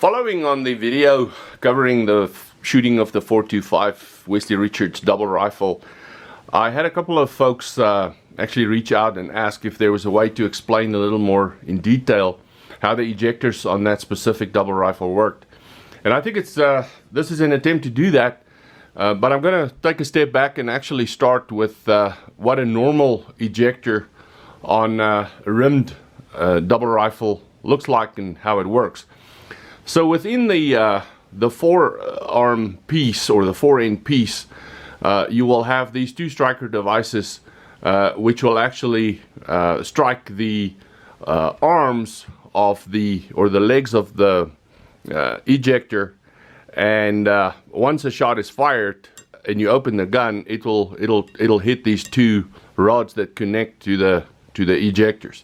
Following on the video covering the shooting of the .425 Westley Richards double rifle, I had a couple of folks actually reach out and ask if there was a way to explain a little more in detail how the ejectors on that specific double rifle worked. And I think it's this is an attempt to do that, but I'm going to take a step back and actually start with what a normal ejector on a rimmed double rifle looks like and how it works. So within the forearm piece or the fore-end piece, you will have these two striker devices which will actually strike the arms of the legs of the ejector, and once a shot is fired and you open the gun, it'll hit these two rods that connect to the ejectors,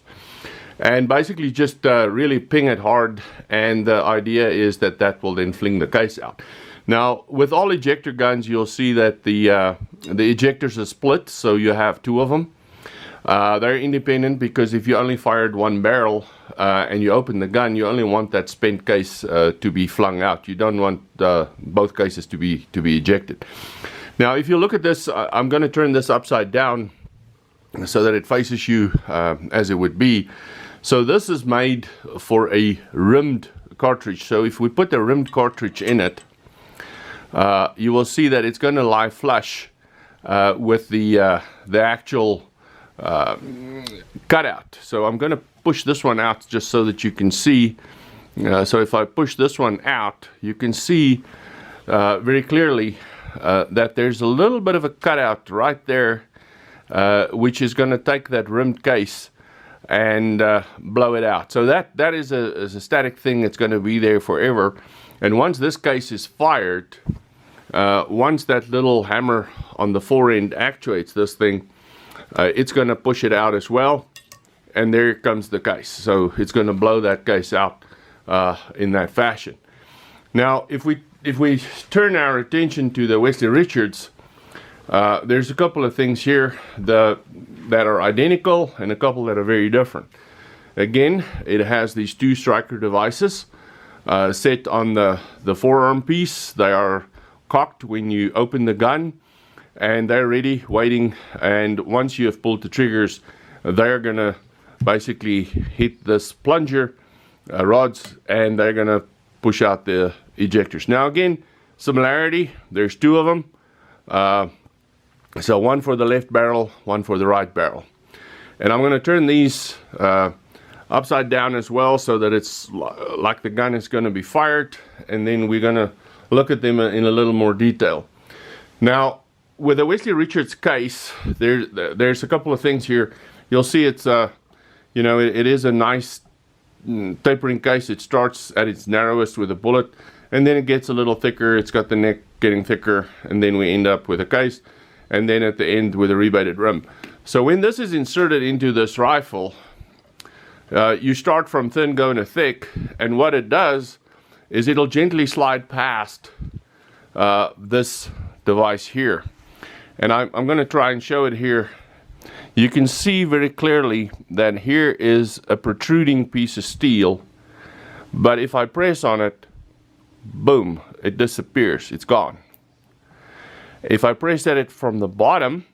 and basically just really ping it hard, and the idea is that will then fling the case out. Now with all ejector guns, you'll see that the ejectors are split, so you have two of them. They're independent because if you only fired one barrel and you open the gun, you only want that spent case to be flung out. You don't want both cases to be ejected. Now if you look at this, I'm going to turn this upside down so that it faces you as it would be. So this is made for a rimmed cartridge. So if we put a rimmed cartridge in it, you will see that it's going to lie flush with the actual cutout. So I'm going to push this one out just so that you can see. So if I push this one out, you can see very clearly that there's a little bit of a cutout right there, which is going to take that rimmed case and blow it out. So that is a static thing that's going to be there forever. And once this case is fired, once that little hammer on the fore end actuates this thing, it's going to push it out as well, and there comes the case. So it's going to blow that case out in that fashion. Now if we turn our attention to the Westley Richards, there's a couple of things here that are identical and a couple that are very different. Again, it has these two striker devices set on the forearm piece. They are cocked when you open the gun, and they're ready, waiting, and once you have pulled the triggers, they're gonna basically hit this plunger rods, and they're gonna push out the ejectors. Now again, similarity, there's two of them. So one for the left barrel, one for the right barrel. And I'm going to turn these upside down as well, so that it's like the gun is going to be fired, and then we're going to look at them in a little more detail. Now with the Westley Richards case, there's a couple of things here. You'll see it's you know, it is a nice tapering case. It starts at its narrowest with a bullet, and then it gets a little thicker. It's got the neck getting thicker, and then we end up with a case, and then at the end with a rebated rim. So when this is inserted into this rifle, you start from thin going to thick, and what it does is it'll gently slide past this device here. And I'm going to try and show it here. You can see very clearly that here is a protruding piece of steel, but if I press on it, boom, it disappears, it's gone. If I press at it from the bottom,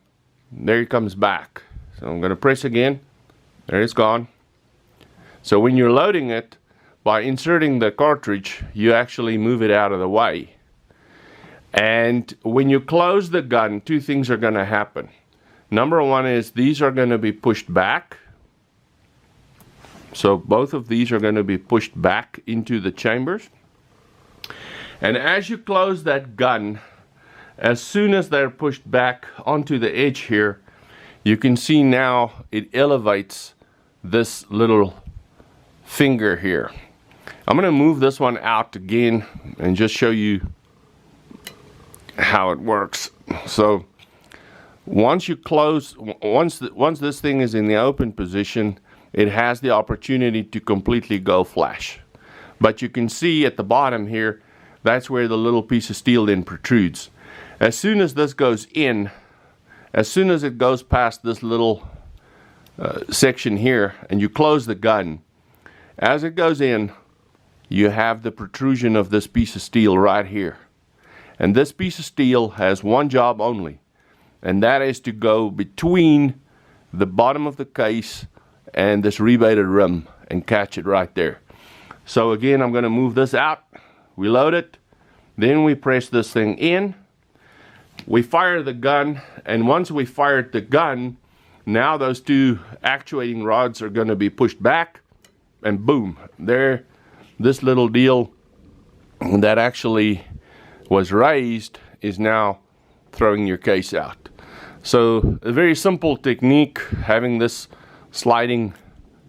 there it comes back. So I'm going to press again, there it's gone. So when you're loading it, by inserting the cartridge, you actually move it out of the way. And when you close the gun, two things are going to happen. Number one is these are going to be pushed back. So both of these are going to be pushed back into the chambers. And as you close that gun, as soon as they're pushed back onto the edge here, you can see now it elevates this little finger here. I'm going to move this one out again and just show you how it works. So once you close, once this thing is in the open position, it has the opportunity to completely go flash. But you can see at the bottom here, that's where the little piece of steel then protrudes. As soon as this goes in, as soon as it goes past this little section here and you close the gun, as it goes in, you have the protrusion of this piece of steel right here. And this piece of steel has one job only, and that is to go between the bottom of the case and this rebated rim and catch it right there. So again, I'm going to move this out, we load it, then we press this thing in, we fire the gun, and once we fired the gun, now those two actuating rods are going to be pushed back, and boom, there, this little deal that actually was raised is now throwing your case out. So a very simple technique, having this sliding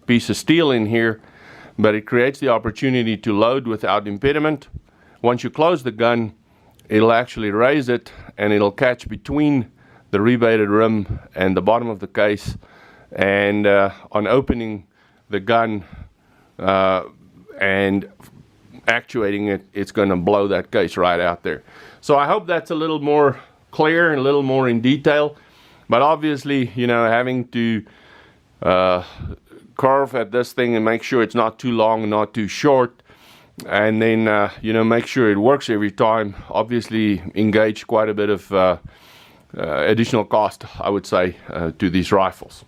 piece of steel in here, but it creates the opportunity to load without impediment. Once you close the gun, it'll actually raise it and it'll catch between the rebated rim and the bottom of the case, and on opening the gun and actuating it, it's going to blow that case right out there. So I hope that's a little more clear and a little more in detail, but obviously, you know, having to carve at this thing and make sure it's not too long and not too short, and then you know, make sure it works every time, obviously engage quite a bit of additional cost, I would say, to these rifles.